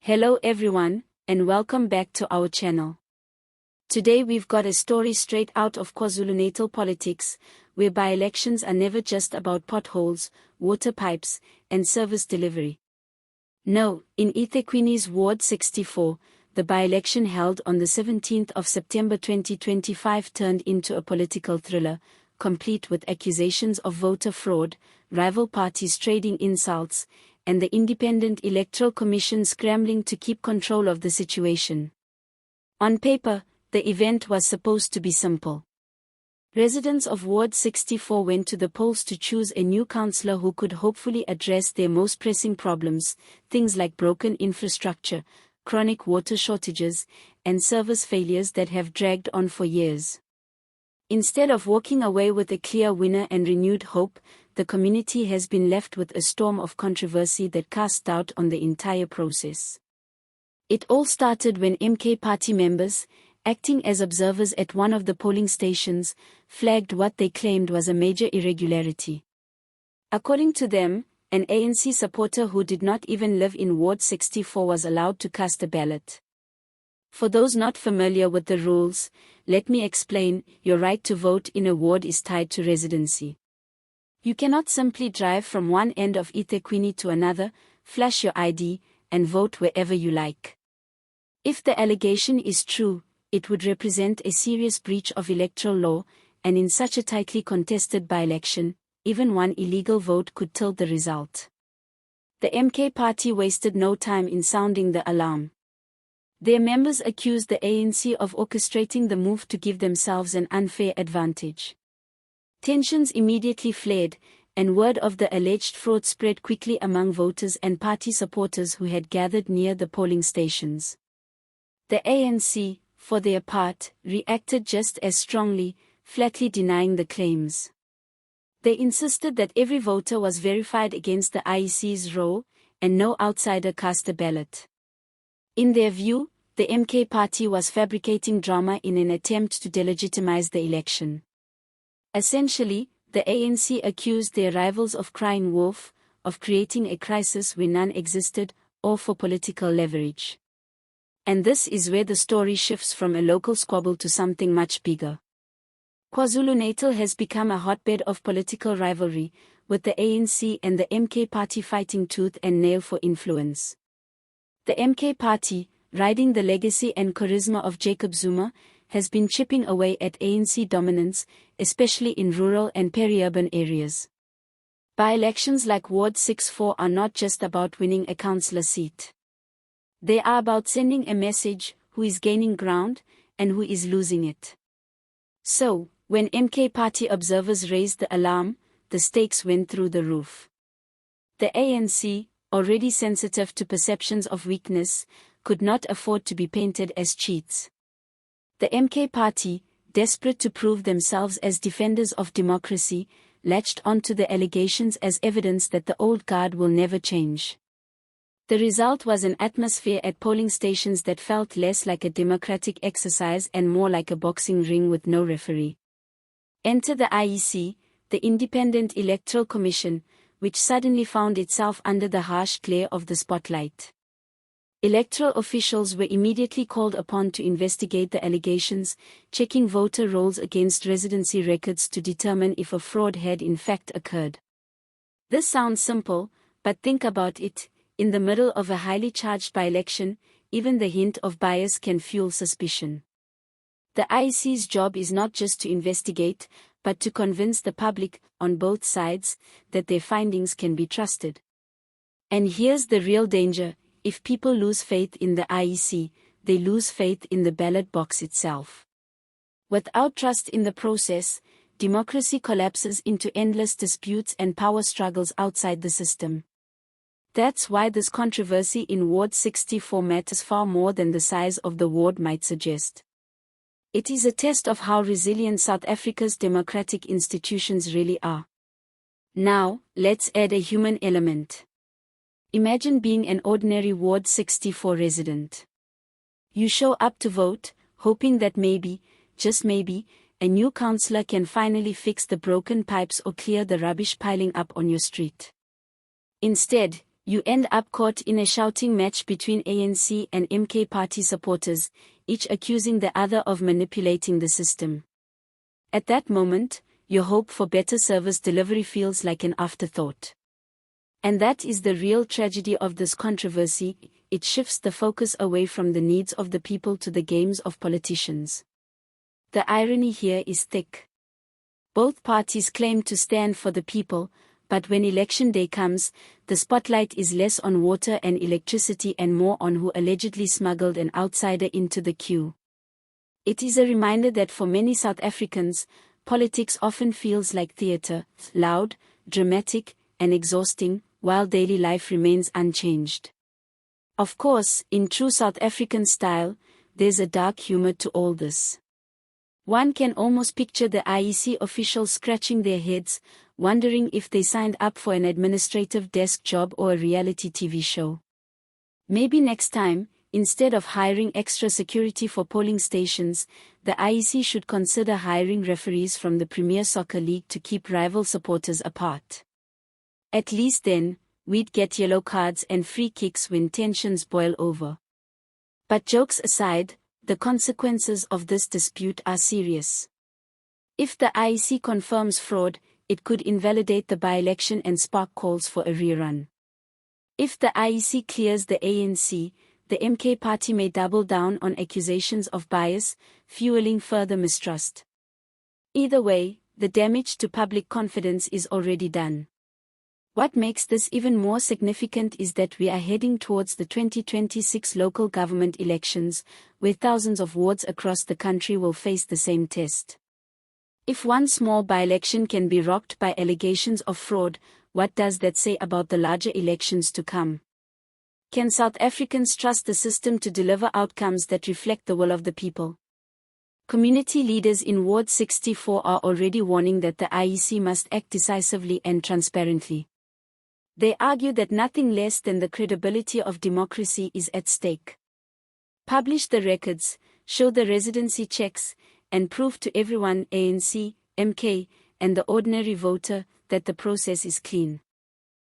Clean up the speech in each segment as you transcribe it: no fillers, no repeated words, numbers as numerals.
Hello everyone, and welcome back to our channel. Today we've got a story straight out of KwaZulu-Natal politics, where by-elections are never just about potholes, water pipes, and service delivery. No, in eThekwini's Ward 64, the by-election held on the 17th of September 2025 turned into a political thriller, complete with accusations of voter fraud, rival parties trading insults, and the Independent Electoral Commission scrambling to keep control of the situation. On paper, the event was supposed to be simple. Residents of Ward 64 went to the polls to choose a new councillor who could hopefully address their most pressing problems, things like broken infrastructure, chronic water shortages, and service failures that have dragged on for years. Instead of walking away with a clear winner and renewed hope, the community has been left with a storm of controversy that cast doubt on the entire process. It all started when MK party members, acting as observers at one of the polling stations, flagged what they claimed was a major irregularity. According to them, an ANC supporter who did not even live in Ward 64 was allowed to cast a ballot. For those not familiar with the rules, let me explain. Your right to vote in a ward is tied to residency. You cannot simply drive from one end of eThekwini to another, flash your ID, and vote wherever you like. If the allegation is true, it would represent a serious breach of electoral law, and in such a tightly contested by-election, even one illegal vote could tilt the result. The MK party wasted no time in sounding the alarm. Their members accused the ANC of orchestrating the move to give themselves an unfair advantage. Tensions immediately flared, and word of the alleged fraud spread quickly among voters and party supporters who had gathered near the polling stations. The ANC, for their part, reacted just as strongly, flatly denying the claims. They insisted that every voter was verified against the IEC's roll, and no outsider cast a ballot. In their view, the MK party was fabricating drama in an attempt to delegitimize the election. Essentially, the ANC accused their rivals of crying wolf, of creating a crisis where none existed, or for political leverage. And this is where the story shifts from a local squabble to something much bigger. KwaZulu-Natal has become a hotbed of political rivalry, with the ANC and the MK party fighting tooth and nail for influence. The MK party, riding the legacy and charisma of Jacob Zuma, has been chipping away at ANC dominance, especially in rural and peri-urban areas. By-elections like Ward 64 are not just about winning a councillor seat. They are about sending a message: who is gaining ground, and who is losing it. So, when MK party observers raised the alarm, the stakes went through the roof. The ANC, already sensitive to perceptions of weakness, could not afford to be painted as cheats. The MK party, desperate to prove themselves as defenders of democracy, latched onto the allegations as evidence that the old guard will never change. The result was an atmosphere at polling stations that felt less like a democratic exercise and more like a boxing ring with no referee. Enter the IEC, the Independent Electoral Commission, which suddenly found itself under the harsh glare of the spotlight. Electoral officials were immediately called upon to investigate the allegations, checking voter rolls against residency records to determine if a fraud had in fact occurred. This sounds simple, but think about it. In the middle of a highly charged by-election, even the hint of bias can fuel suspicion. The IEC's job is not just to investigate, but to convince the public, on both sides, that their findings can be trusted. And here's the real danger: if people lose faith in the IEC, they lose faith in the ballot box itself. Without trust in the process, democracy collapses into endless disputes and power struggles outside the system. That's why this controversy in Ward 64 matters far more than the size of the ward might suggest. It is a test of how resilient South Africa's democratic institutions really are. Now, let's add a human element. Imagine being an ordinary Ward 64 resident. You show up to vote, hoping that maybe, just maybe, a new councillor can finally fix the broken pipes or clear the rubbish piling up on your street. Instead, You end up caught in a shouting match between ANC and MK party supporters, each accusing the other of manipulating the system. At that moment, your hope for better service delivery feels like an afterthought. And that is the real tragedy of this controversy. It shifts the focus away from the needs of the people to the games of politicians. The irony here is thick. Both parties claim to stand for the people, but when election day comes, the spotlight is less on water and electricity and more on who allegedly smuggled an outsider into the queue. It is a reminder that for many South Africans, politics often feels like theater, loud, dramatic, and exhausting, while daily life remains unchanged. Of course, in true South African style, there's a dark humor to all this. One can almost picture the IEC officials scratching their heads, wondering if they signed up for an administrative desk job or a reality TV show. Maybe next time, instead of hiring extra security for polling stations, the IEC should consider hiring referees from the Premier Soccer League to keep rival supporters apart. At least then, we'd get yellow cards and free kicks when tensions boil over. But jokes aside, the consequences of this dispute are serious. If the IEC confirms fraud, it could invalidate the by-election and spark calls for a rerun. If the IEC clears the ANC, the MK party may double down on accusations of bias, fueling further mistrust. Either way, the damage to public confidence is already done. What makes this even more significant is that we are heading towards the 2026 local government elections, where thousands of wards across the country will face the same test. If one small by-election can be rocked by allegations of fraud, what does that say about the larger elections to come? Can South Africans trust the system to deliver outcomes that reflect the will of the people? Community leaders in Ward 64 are already warning that the IEC must act decisively and transparently. They argue that nothing less than the credibility of democracy is at stake. Publish the records, show the residency checks, and prove to everyone, ANC, MK, and the ordinary voter, that the process is clean.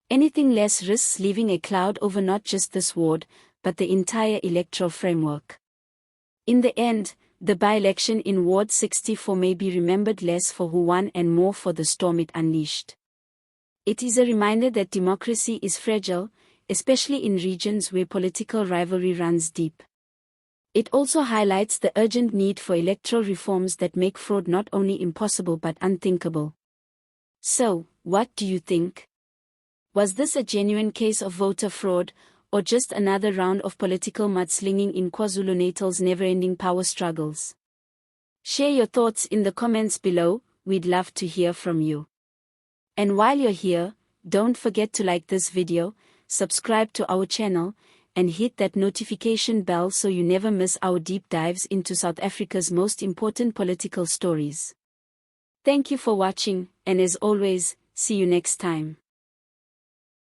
Anything less risks leaving a cloud over not just this ward, but the entire electoral framework. In the end, the by-election in Ward 64 may be remembered less for who won and more for the storm it unleashed. It is a reminder that democracy is fragile, especially in regions where political rivalry runs deep. It also highlights the urgent need for electoral reforms that make fraud not only impossible but unthinkable. So, what do you think? Was this a genuine case of voter fraud, or just another round of political mudslinging in KwaZulu-Natal's never-ending power struggles? Share your thoughts in the comments below, we'd love to hear from you. And while you're here, don't forget to like this video, subscribe to our channel, and hit that notification bell so you never miss our deep dives into South Africa's most important political stories. Thank you for watching, and as always, see you next time.